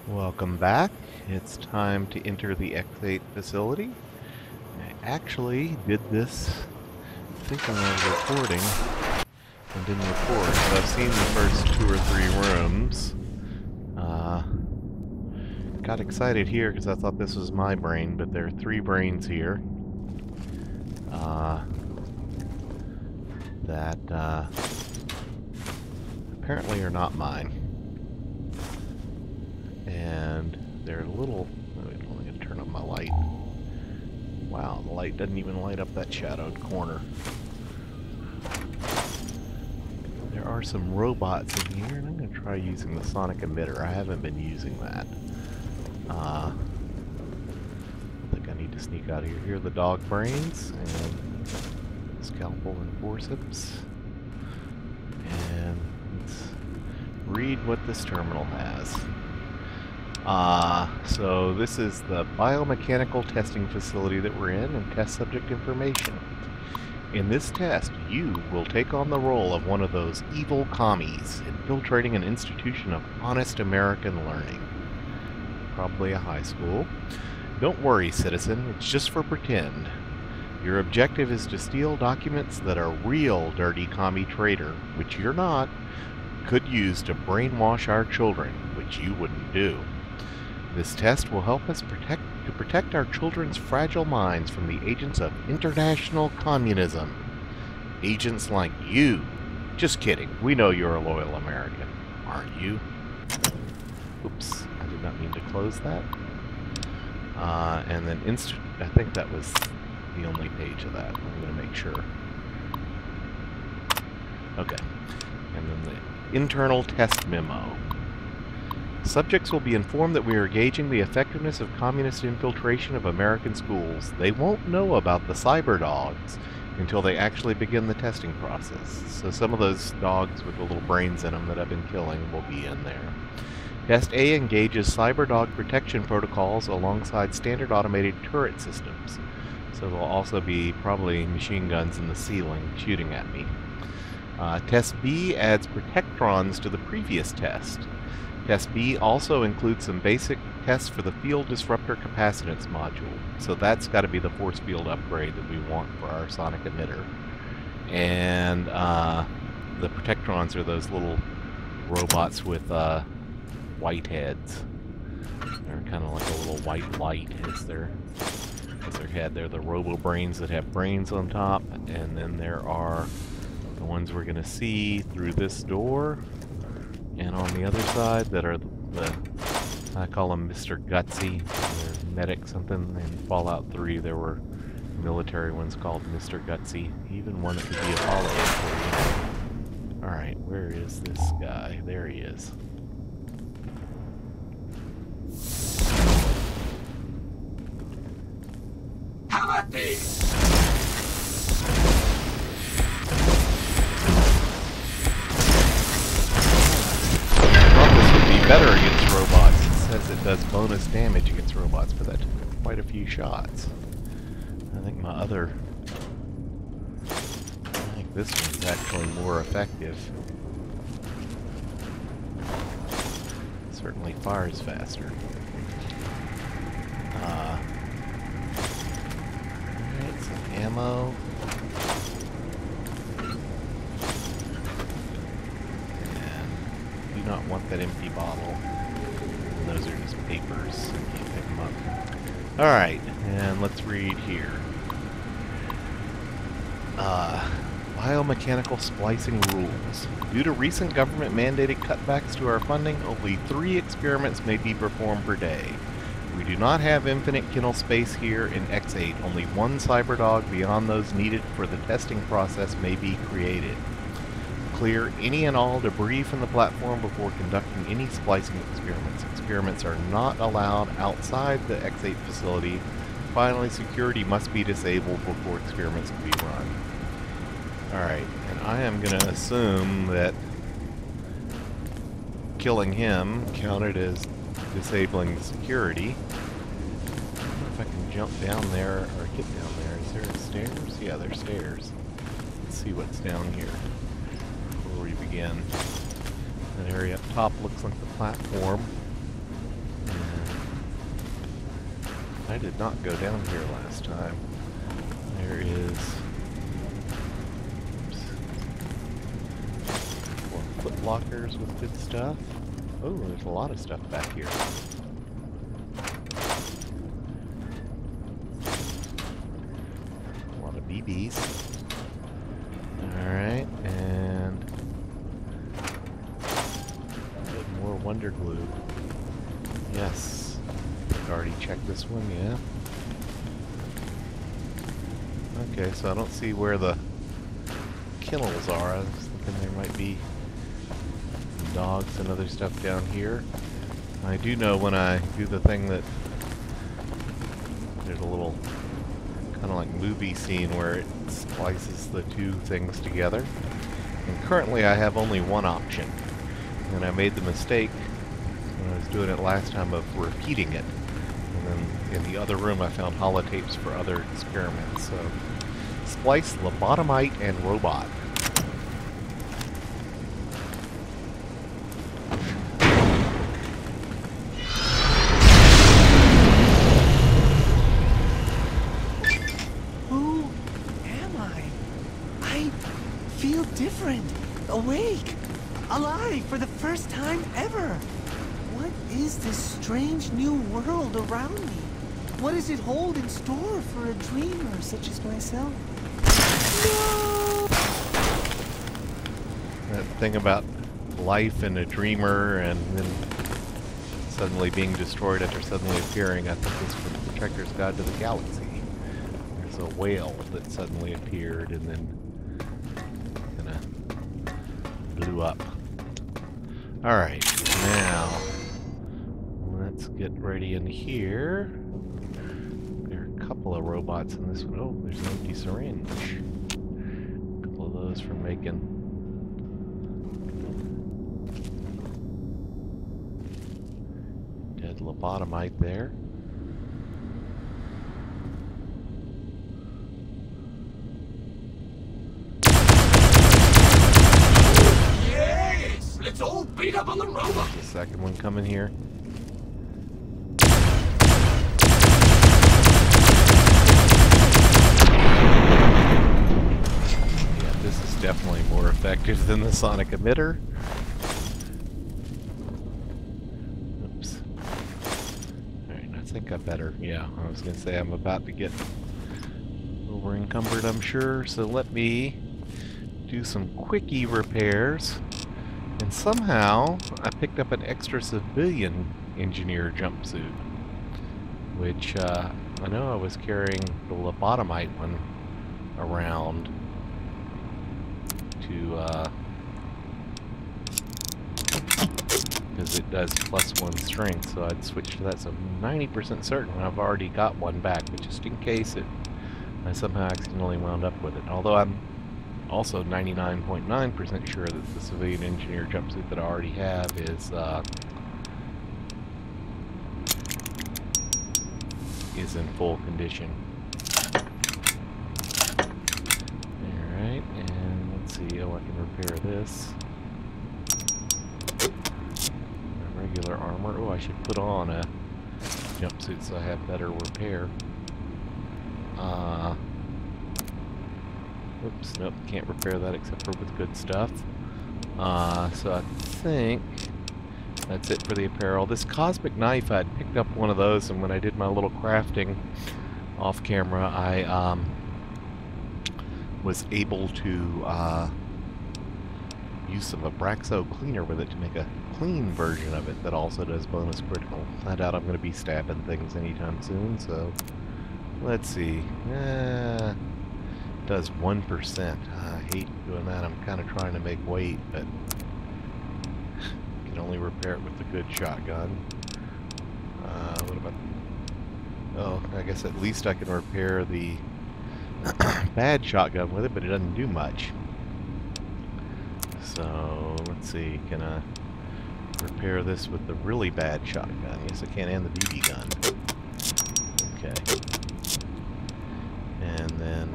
Welcome back. It's time to enter the X8 facility. I actually did this thinking I was recording and didn't record, but I've seen the first 2 or 3 rooms. Got excited here because I thought this was my brain, but there are 3 brains here that apparently are not mine. And they're a little... Wait, I'm going to turn on my light. Wow, the light doesn't even light up that shadowed corner. There are some robots in here, and I'm going to try using the sonic emitter. I haven't been using that. I think I need to sneak out of here. Here are the dog brains, and scalpel and forceps. And let's read what this terminal has. So this is the biomechanical testing facility that we're in, and test subject information. In this test, you will take on the role of one of those evil commies infiltrating an institution of honest American learning. Probably a high school. Don't worry, citizen, it's just for pretend. Your objective is to steal documents that a real dirty commie traitor, which you're not, could use to brainwash our children, which you wouldn't do. This test will help us protect our children's fragile minds from the agents of international communism. Agents like you. Just kidding. We know you're a loyal American, aren't you? Oops, I did not mean to close that. And then I think that was the only page of that. I'm going to make sure. Okay. And then the internal test memo. Subjects will be informed that we are gauging the effectiveness of communist infiltration of American schools. They won't know about the cyber dogs until they actually begin the testing process. So some of those dogs with the little brains in them that I've been killing will be in there. Test A engages cyber dog protection protocols alongside standard automated turret systems. So there'll also be probably machine guns in the ceiling shooting at me. Test B adds protectrons to the previous test. Test B also includes some basic tests for the field disruptor capacitance module. So that's got to be the force field upgrade that we want for our sonic emitter. And the protectrons are those little robots with white heads. They're kind of like a little white light as their head. They're the robo brains that have brains on top. And then there are the ones we're going to see through this door. And on the other side, that are the I call them Mr. Gutsy. They're medic something. In Fallout 3, there were military ones called Mr. Gutsy. Even one that could be Apollo employee. Alright, where is this guy? There he is. How about this? Better against robots. It says it does bonus damage against robots, but that took quite a few shots. I think this one's actually more effective. Certainly fires faster. Alright, some ammo. Do not want that empty bottle. And those are just papers. You can't pick them up. Alright, and let's read here. Biomechanical splicing rules. Due to recent government-mandated cutbacks to our funding, only 3 experiments may be performed per day. We do not have infinite kennel space here in X8. Only 1 cyberdog beyond those needed for the testing process may be created. Clear any and all debris from the platform before conducting any splicing experiments. Experiments are not allowed outside the X8 facility. Finally, security must be disabled before experiments can be run. Alright, and I am going to assume that killing him counted as disabling the security. I don't know if I can jump down there or get down there. Is there stairs? Yeah, there's stairs. Let's see what's down here before we begin. That area up top looks like the platform. I did not go down here last time. There is... more foot lockers with good stuff. Oh, there's a lot of stuff back here. A lot of BBs. Alright, and... more Wonder Glue. Yes. I've already checked this one, yeah. Okay, so I don't see where the kennels are. I was thinking there might be dogs and other stuff down here. I do know when I do the thing that there's a little kind of like movie scene where it splices the two things together. And currently I have only one option. And I made the mistake when I was doing it last time of repeating it. And then in the other room I found holotapes for other experiments. So splice, lobotomite, and robot. Who am I? I feel different, awake, alive for the first time ever. What is this strange new world around me? What does it hold in store for a dreamer such as myself? No! That thing about life and a dreamer and then suddenly being destroyed after suddenly appearing, I think is from the Hitchhiker's Guide to the Galaxy. There's a whale that suddenly appeared and then kind of blew up. Alright, now let's get ready in here. There are a couple of robots in this one. Oh, there's an empty syringe. A couple of those for making dead lobotomite there. Yes! Let's all beat up on the robot! The second one coming here. Yeah, this is definitely more effective than the sonic emitter. Oops. Alright, I think I better. Yeah, I was gonna say I'm about to get over encumbered, I'm sure, so let me do some quickie repairs. And somehow I picked up an extra civilian engineer jumpsuit, which I know I was carrying the lobotomite one around to because it does +1 strength, so I'd switch to that. So I'm 90% certain I've already got one back, but just in case I somehow accidentally wound up with it. Although I'm also 99.9% sure that the civilian engineer jumpsuit that I already have is in full condition. Alright, and let's see, oh, I can repair this. My regular armor. Oh, I should put on a jumpsuit so I have better repair. Oops, nope, can't repair that except for with good stuff. So I think that's it for the apparel. This cosmic knife, I'd picked up one of those, and when I did my little crafting off camera, I was able to use some Abraxo cleaner with it to make a clean version of it that also does bonus critical. I doubt I'm going to be stabbing things anytime soon, so let's see. Does 1%. I hate doing that. I'm kind of trying to make weight, but can only repair it with the good shotgun. What about... Oh, I guess at least I can repair the bad shotgun with it, but it doesn't do much. So, let's see. Can I repair this with the really bad shotgun? Yes, I can, and the BB gun. Okay. And then,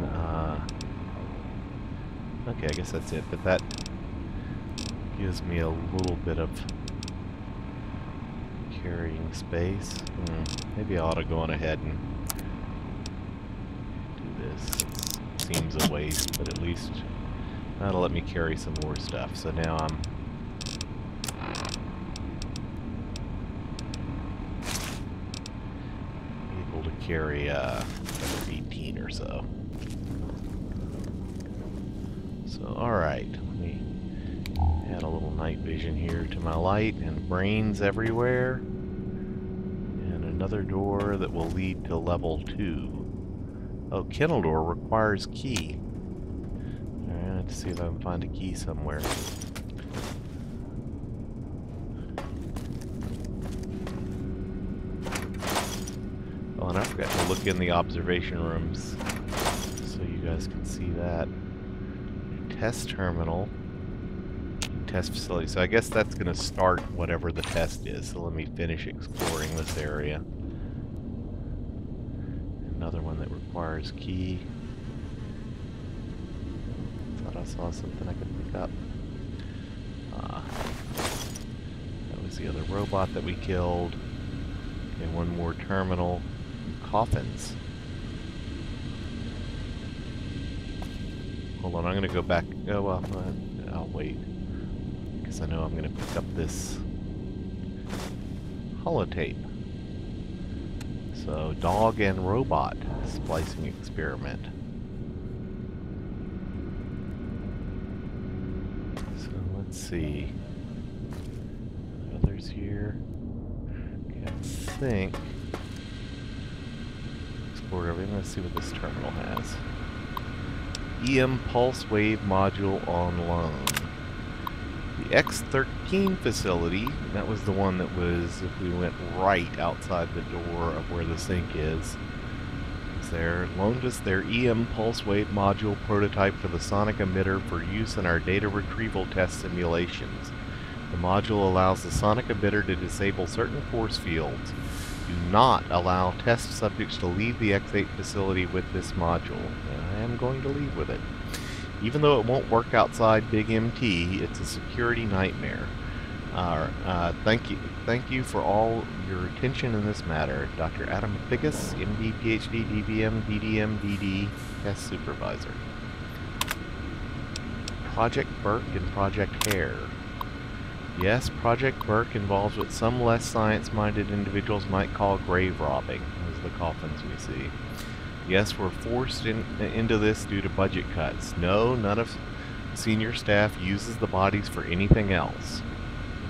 okay, I guess that's it, but that gives me a little bit of carrying space. Maybe I ought to go on ahead and do this. It seems a waste, but at least that'll let me carry some more stuff. So now I'm able to carry 18 or so. So, alright, let me add a little night vision here to my light, and brains everywhere. And another door that will lead to level 2. Oh, kennel door requires key. Alright, let's see if I can find a key somewhere. Oh, and I forgot to look in the observation rooms so you guys can see that. Test terminal. Test facility. So I guess that's going to start whatever the test is. So let me finish exploring this area. Another one that requires key. Thought I saw something I could pick up. That was the other robot that we killed. Okay, one more terminal. Coffins. Hold on, I'm going to go back. Oh, well, I'll wait. Because I know I'm going to pick up this holotape. So, dog and robot splicing experiment. So, let's see. Others here. Okay, I think. Explore everything. Let's see what this terminal has. EM Pulse Wave Module on loan. The X13 facility, that was the one that was, if we went right outside the door of where the sink is there, loaned us their EM Pulse Wave Module prototype for the sonic emitter for use in our data retrieval test simulations. The module allows the sonic emitter to disable certain force fields. Do not allow test subjects to leave the X8 facility with this module. I am going to leave with it. Even though it won't work outside Big MT, it's a security nightmare. Thank you for all your attention in this matter. Dr. Adam Figgis, MD, PhD, DVM, DDM, DD, Test Supervisor. Project Burke and Project Hare. Yes, Project Burke involves what some less science-minded individuals might call grave robbing. Those are the coffins we see. Yes, we're forced into this due to budget cuts. No, none of senior staff uses the bodies for anything else.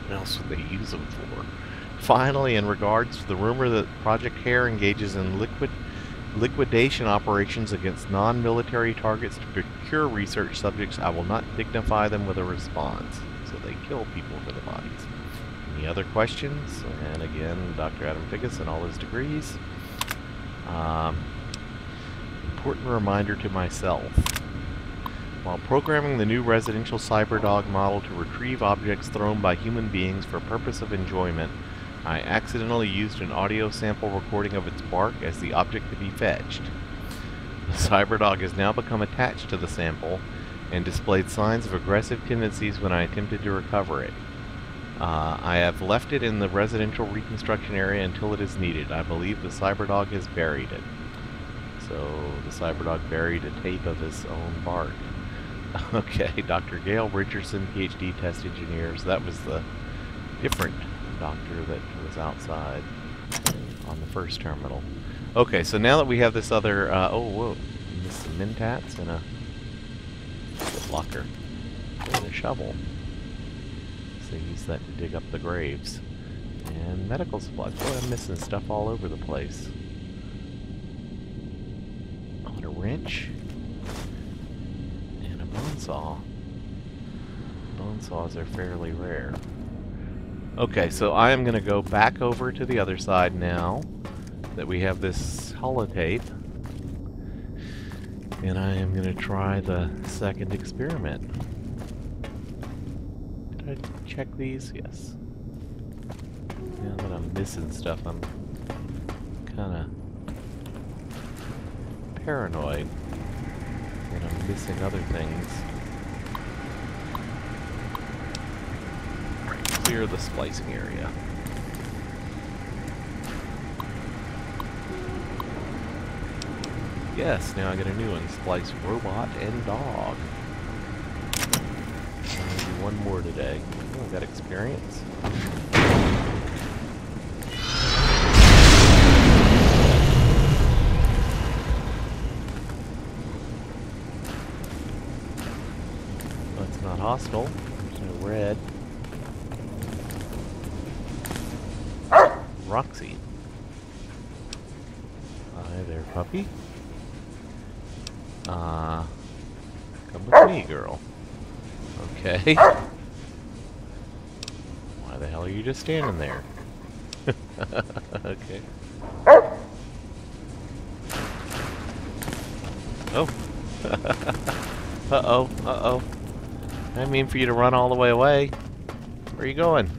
What else would they use them for? Finally, in regards to the rumor that Project Hare engages in liquidation operations against non-military targets to procure research subjects, I will not dignify them with a response. So they kill people for the bodies. Any other questions? And again, Dr. Adam Figgis and all his degrees. Important reminder to myself. While programming the new residential CyberDog model to retrieve objects thrown by human beings for purpose of enjoyment, I accidentally used an audio sample recording of its bark as the object to be fetched. The CyberDog has now become attached to the sample and displayed signs of aggressive tendencies when I attempted to recover it. I have left it in the residential reconstruction area until it is needed. I believe the CyberDog has buried it. So the CyberDog buried a tape of his own bark. Okay, Dr. Gail Richardson, PhD test engineer. So that was the different doctor that was outside on the first terminal. Okay, so now that we have this other, oh, whoa, missed some mentats and a locker and a shovel. So use that to dig up the graves. And medical supplies. Boy, I'm missing stuff all over the place. A wrench and a bone saw. Bone saws are fairly rare. Okay, so I am going to go back over to the other side now that we have this holotape, and I am going to try the second experiment. Did I check these? Yes. Now that I'm missing stuff, I'm kind of paranoid that I'm missing other things. Clear the splicing area. Yes, now I get a new one. Splice robot and dog. I'm gonna do one more today. Oh, I got experience. Oh, it's not hostile. There's no red. Roxy. Hi there, puppy. Come with me, girl. Okay. Why the hell are you just standing there? Okay. Oh. Uh-oh, uh-oh. I didn't mean for you to run all the way away. Where are you going?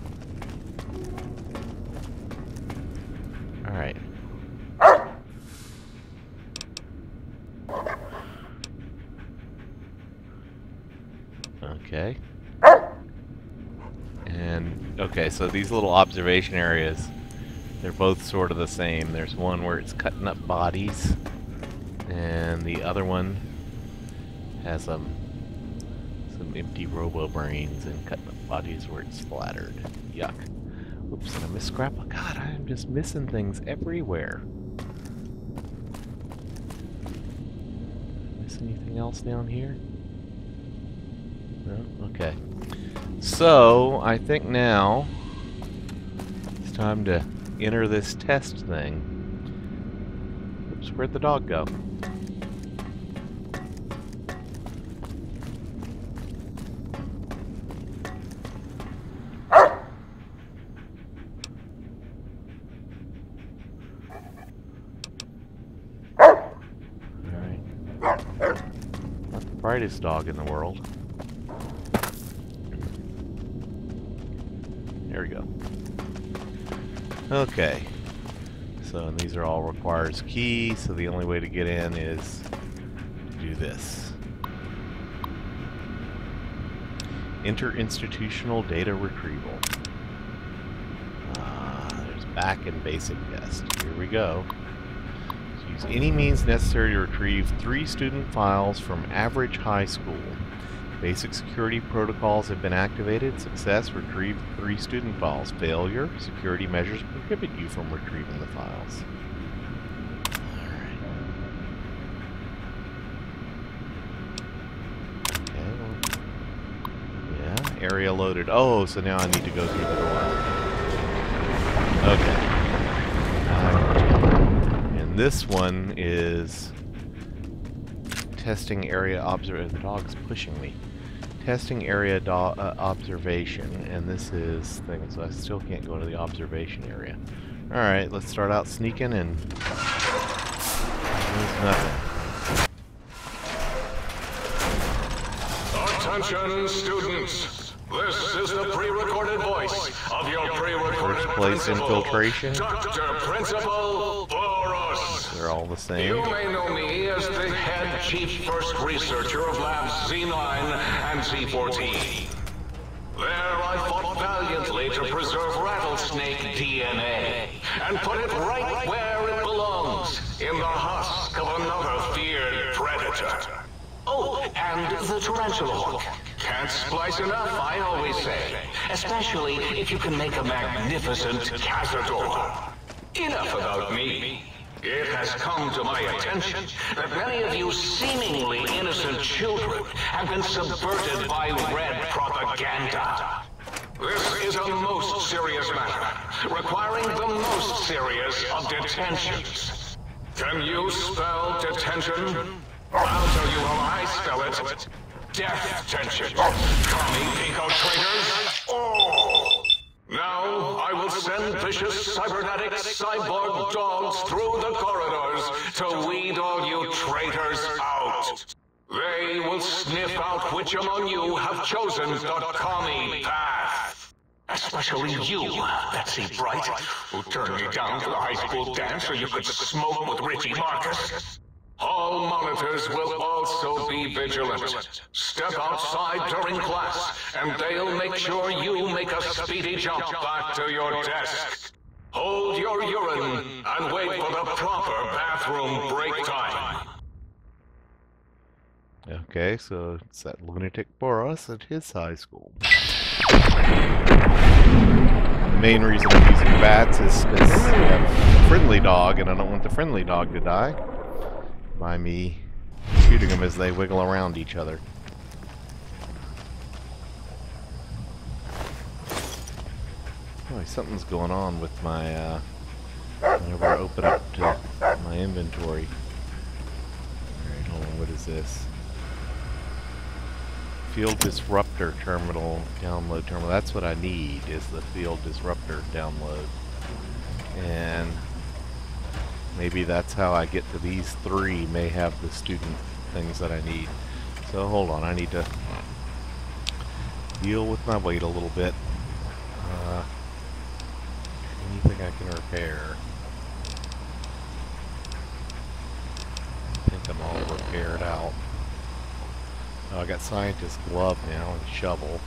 Alright. Okay. And, okay, so these little observation areas, they're both sort of the same. There's one where it's cutting up bodies, and the other one has some empty robo-brains and cutting up bodies where it's splattered. Yuck. Oops, and I missed scrap. Oh, God, I am just missing things everywhere. Miss anything else down here? No? Okay. So, I think now it's time to enter this test thing. Oops, where'd the dog go? Brightest dog in the world. There we go. Okay. So, and these are all requires key, so the only way to get in is to do this. Interinstitutional data retrieval. There's back and basic test. Here we go. Use any means necessary to retrieve 3 student files from average high school. Basic security protocols have been activated. Success, retrieve 3 student files. Failure, security measures prohibit you from retrieving the files. Alright. Okay, well, yeah, area loaded. Oh, so now I need to go through the door. Okay. This one is testing area observation. The dog's pushing me. Testing area observation, and this is thing. So I still can't go to the observation area. All right, let's start out sneaking, and there's nothing. Attention, students. This is the pre-recorded voice of your pre-recorded First place infiltration. Dr. Principal Boros. They're all the same. You may know me as the head chief first researcher of Labs Z9 and Z14. There I fought valiantly to preserve rattlesnake DNA and put it right where it belongs, in the husk of another feared predator. Oh, and the tarantula hook. Can't splice enough, I always say. Especially if you can make a magnificent cazador. Enough about me. It has come to my attention that many of you seemingly innocent children have been subverted by red propaganda. This is a most serious matter, requiring the most serious of detentions. Can you spell detention? I'll tell you how I spell it. Death tension. Commie pinko traitors. Oh! Now I will send vicious cybernetic cyborg dogs through the corridors to weed all you traitors out. They will sniff out which among you have chosen the commie path. Especially you, Betsy Bright, who turned me down to the high school dance so you could smoke with Richie Marcus. All monitors will also be vigilant. Step outside during class, and they'll make sure you make a speedy jump back to your desk. Hold your urine and wait for the proper bathroom break time. Okay, so it's that lunatic Boros at his high school. The main reason I'm using bats is because I have a friendly dog, and I don't want the friendly dog to die by me shooting them as they wiggle around each other. Oh, something's going on with my, whenever I open up to my inventory. Alright, hold on, what is this? Field Disruptor Terminal, download terminal. That's what I need, is the Field Disruptor download. And maybe that's how I get to these three, may have the student things that I need. So hold on, I need to deal with my weight a little bit. Anything I can repair? I think I'm all repaired out. Oh, I got Scientist Glove now and Shovel.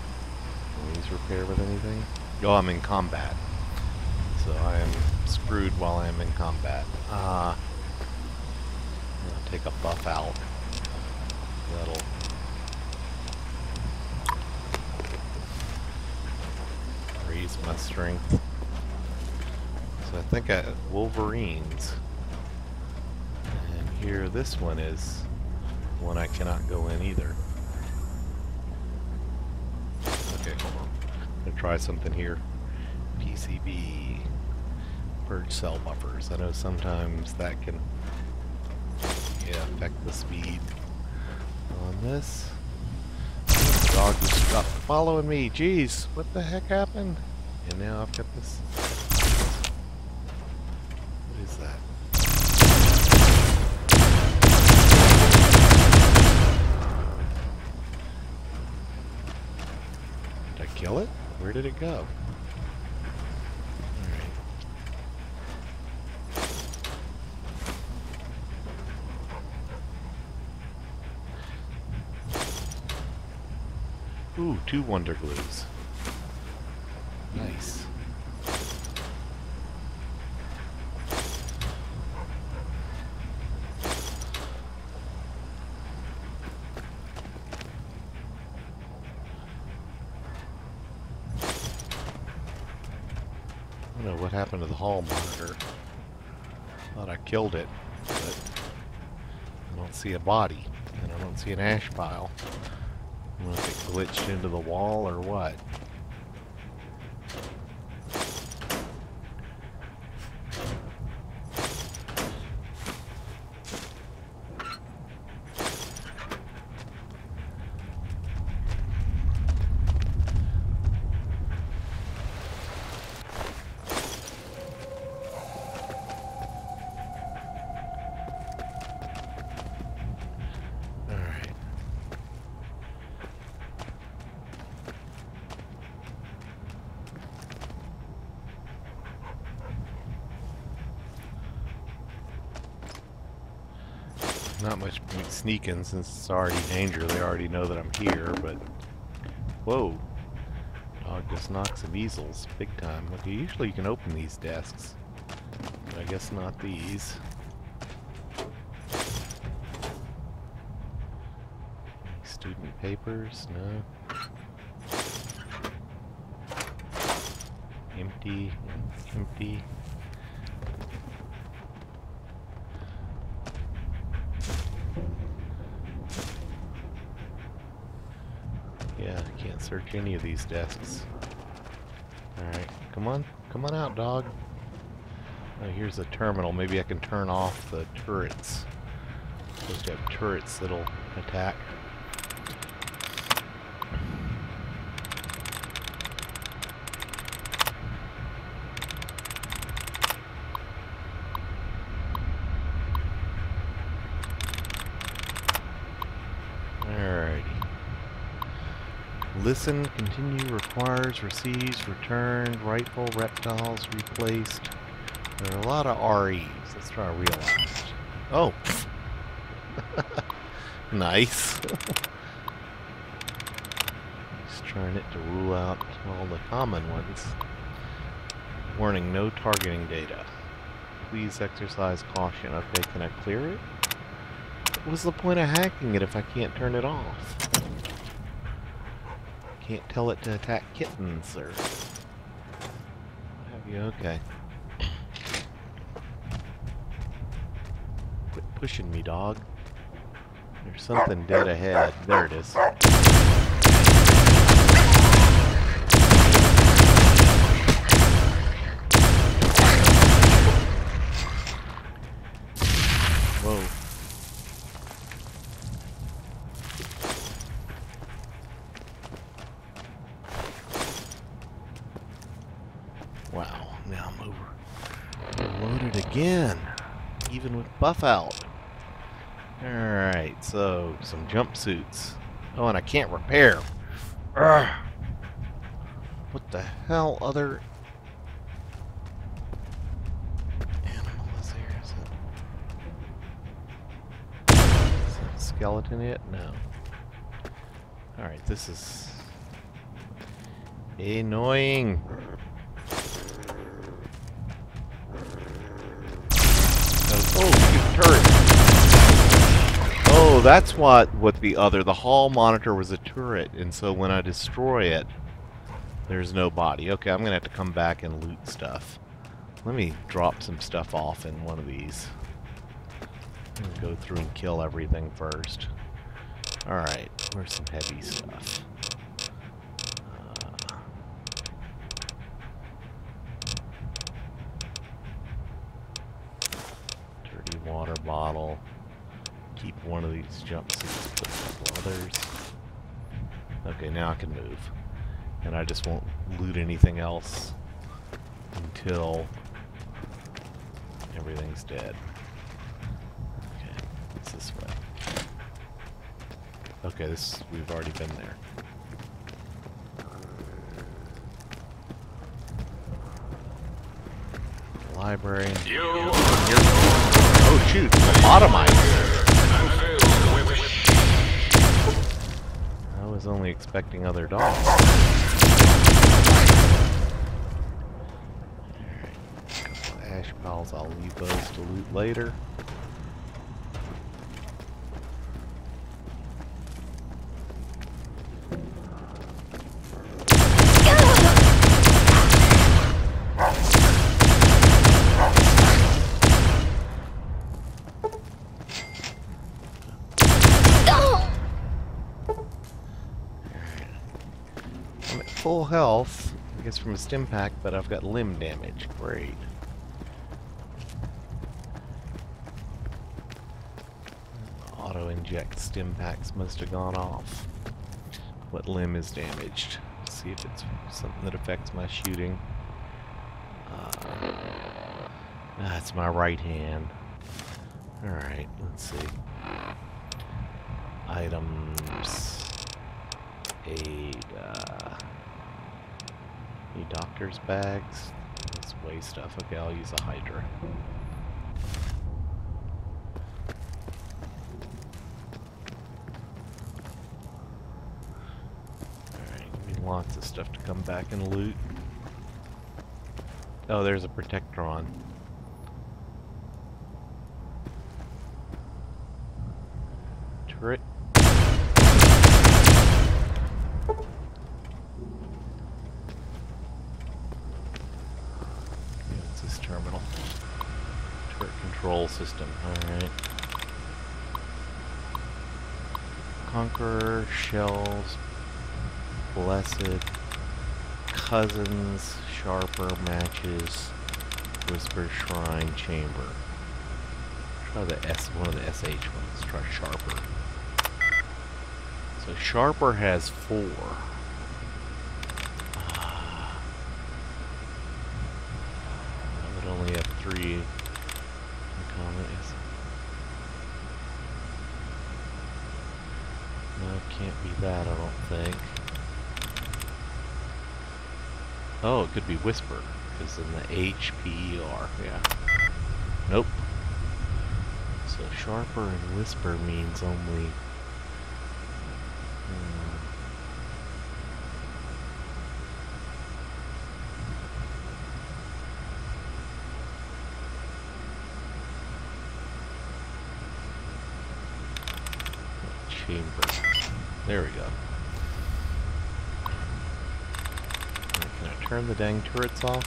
Can these repair with anything? Oh, I'm in combat. So I am screwed while I am in combat. I'm gonna take a buff out. That'll raise my strength. So I think I Wolverines. And here this one is one I cannot go in either. Okay, hold on. I'm gonna try something here. PCB. Purge cell buffers. I know sometimes that can affect the speed on this. The dog just stopped following me. Jeez, what the heck happened? And now I've got this. What is that? Did I kill it? Where did it go? Ooh, 2 Wonder Glues. Nice. I don't know what happened to the hall monitor. Thought I killed it, but I don't see a body, and I don't see an ash pile. I don't know if it glitched into the wall or what. Not much point sneaking since it's already danger. They already know that I'm here, but... Whoa! Dog just knocks some easels. Big time. Okay, usually you can open these desks. But I guess not these. Student papers? No. Empty. Empty. Yeah, I can't search any of these desks. Alright, come on out, dog. Oh, here's a terminal. Maybe I can turn off the turrets. Supposed to have turrets that'll attack. Listen, continue, requires, receives, returned, rifle, reptiles, replaced. There are a lot of REs. Let's try to realize. Oh! Nice. Just trying it to rule out all the common ones. Warning, no targeting data. Please exercise caution. Okay, can I clear it? What's the point of hacking it if I can't turn it off? Can't tell it to attack kittens or what have you. Okay. Quit pushing me, dog. There's something dead ahead. There it is. Whoa. Wow, now I'm overloaded again, even with buff out. Alright, so some jumpsuits. Oh, and I can't repair. Urgh. What the hell other animal is there? Is that a skeleton yet? No. Alright, this is annoying. Oh, shoot, turret. Oh, that's what the hall monitor was a turret, and so when I destroy it, there's no body. Okay, I'm gonna have to come back and loot stuff. Let me drop some stuff off in one of these. I'm gonna go through and kill everything first. Alright, where's some heavy stuff? Dirty water bottle. Keep one of these jumpsuits, put a couple others. Okay, now I can move. And I just won't loot anything else until everything's dead. Okay, it's this way. Okay, we've already been there. Library. Oh shoot, lobotomized. I was only expecting other dogs. Alright, a couple of ash piles, I'll leave those to loot later. Full health, I guess from a stim pack, but I've got limb damage. Great. Auto-inject stim packs must have gone off. What limb is damaged? Let's see if it's something that affects my shooting. That's my right hand. Alright, let's see. Items. Aid, any doctor's bags? Let's weigh stuff. Okay, I'll use a Hydra. Alright, give me lots of stuff to come back and loot. Oh, there's a Protectron. Turret. Terminal. Turret control system. Alright. Conqueror, shells, blessed, cousins, sharper, matches, whisper, shrine, chamber. Try the one of the SH ones. Try sharper. So sharper has 4. Only have 3 in common. No, can't be that, I don't think. Oh, it could be Whisper, because in the HPER, yeah. Nope. So Sharper and Whisper means only... chamber. There we go. Can I turn the dang turrets off?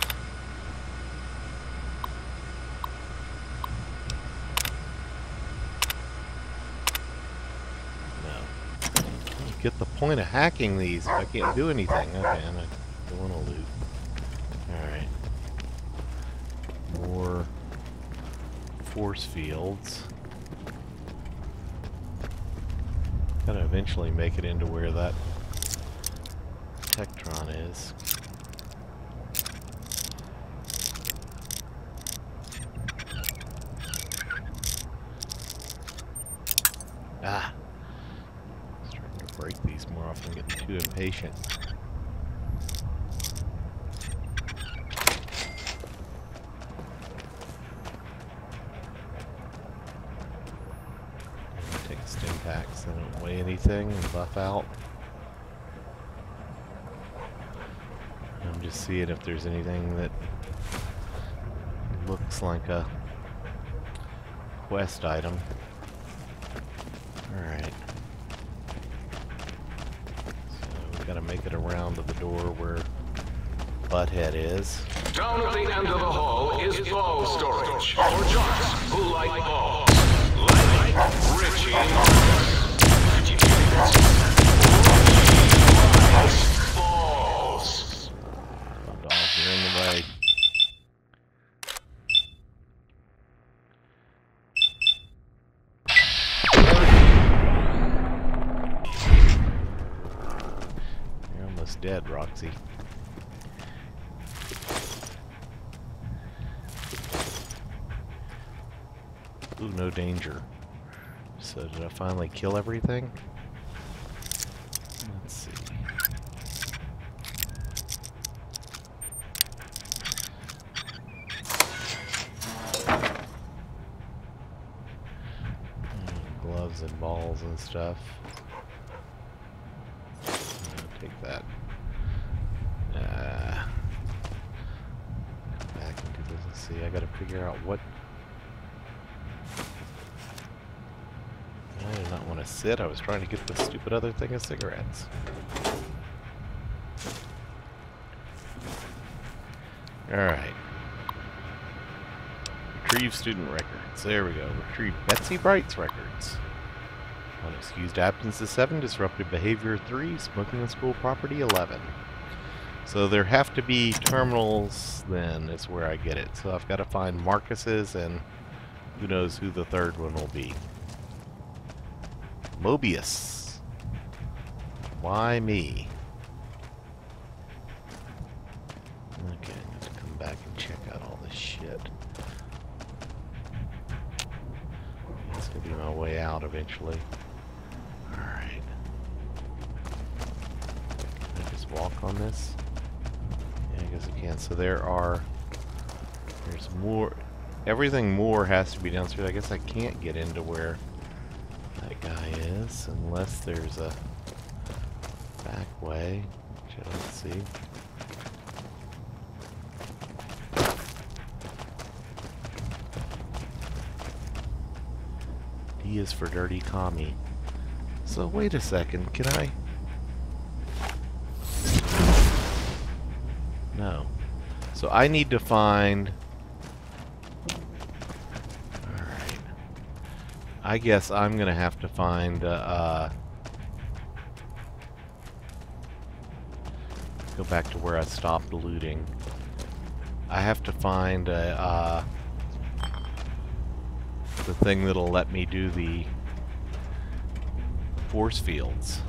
No. Get the point of hacking these if I can't do anything. Okay, I'm gonna go on a loot. Alright. More force fields. Gotta eventually make it into where that Tectron is. Ah! Starting to break these more often, getting too impatient. Take stim packs, they don't weigh anything and buff out. I'm just seeing if there's anything that looks like a quest item. Alright. So we gotta make it around to the door where Butthead is. Down at the end of the hall is ball storage for jocks who like balls. Like Richie likes balls. Dog, you're in the way. You're almost dead, Roxy. Ooh, no danger. So did I finally kill everything? Let's see. Gloves and balls and stuff. I'll take that. Back into this. Let's see. I gotta figure out what. I did not want to sit. I was trying to get this stupid other thing of cigarettes. Alright. Retrieve student records. There we go. Retrieve Betsy Bright's records. Unexcused absences 7, disrupted behavior 3, smoking on school property 11. So there have to be terminals then is where I get it. So I've got to find Marcus's and who knows who the third one will be. Mobius. Why me? Okay, I have to come back and check out all this shit. That's gonna be my way out eventually. Alright. Can I just walk on this? Yeah, I guess I can. So there's more. Everything more has to be downstairs. I guess I can't get into where that guy is unless there's a back way, which I don't see. D is for dirty commie. So wait a second, can I? No. So I need to find. I guess I'm gonna have to find go back to where I stopped looting. I have to find the thing that'll let me do the force fields.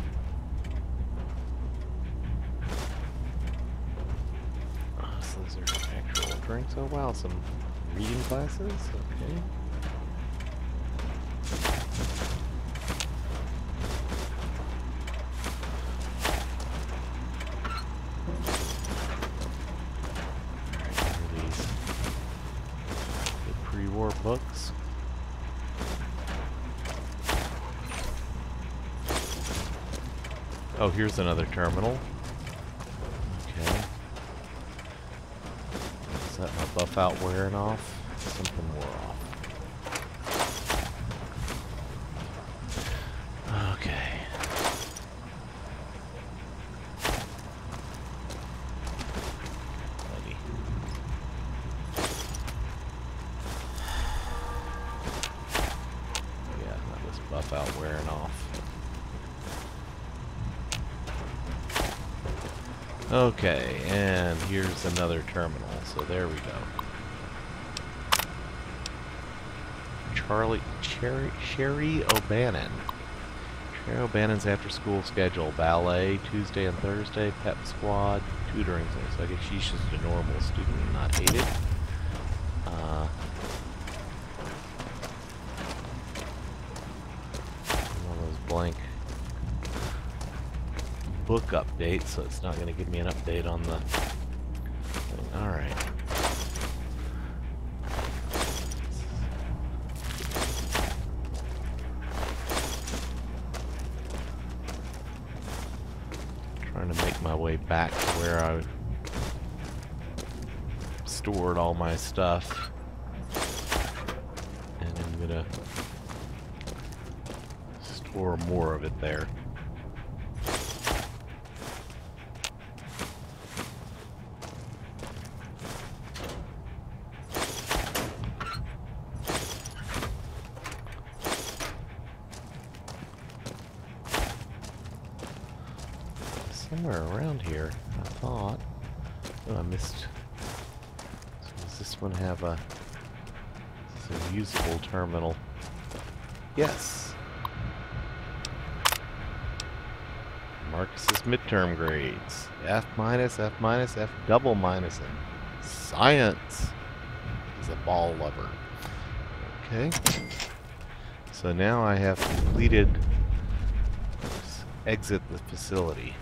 So those are actual drinks. Oh wow, some reading classes. Okay. Books. Oh, here's another terminal. Okay. Is that my buff out wearing off? Something wore off. Okay. Okay, and here's another terminal, so there we go. Sherry O'Bannon. Sherry O'Bannon's after-school schedule: ballet Tuesday and Thursday, pep squad, tutoring. So I guess she's just a normal student and not hated. One of those blank book updates, so it's not going to give me an update on the thing. Alright. Trying to make my way back to where I stored all my stuff. And I'm gonna store more of it there. Somewhere around here, I thought. Oh, I missed. So does this one have a usable terminal? Yes. Marcus's midterm grades: F minus, F minus, F double minus, and science. He's a ball lover. Okay. So now I have completed. Exit the facility.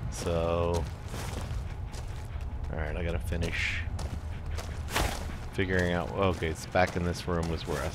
So, alright, I gotta finish figuring out. Okay, it's back in this room is where I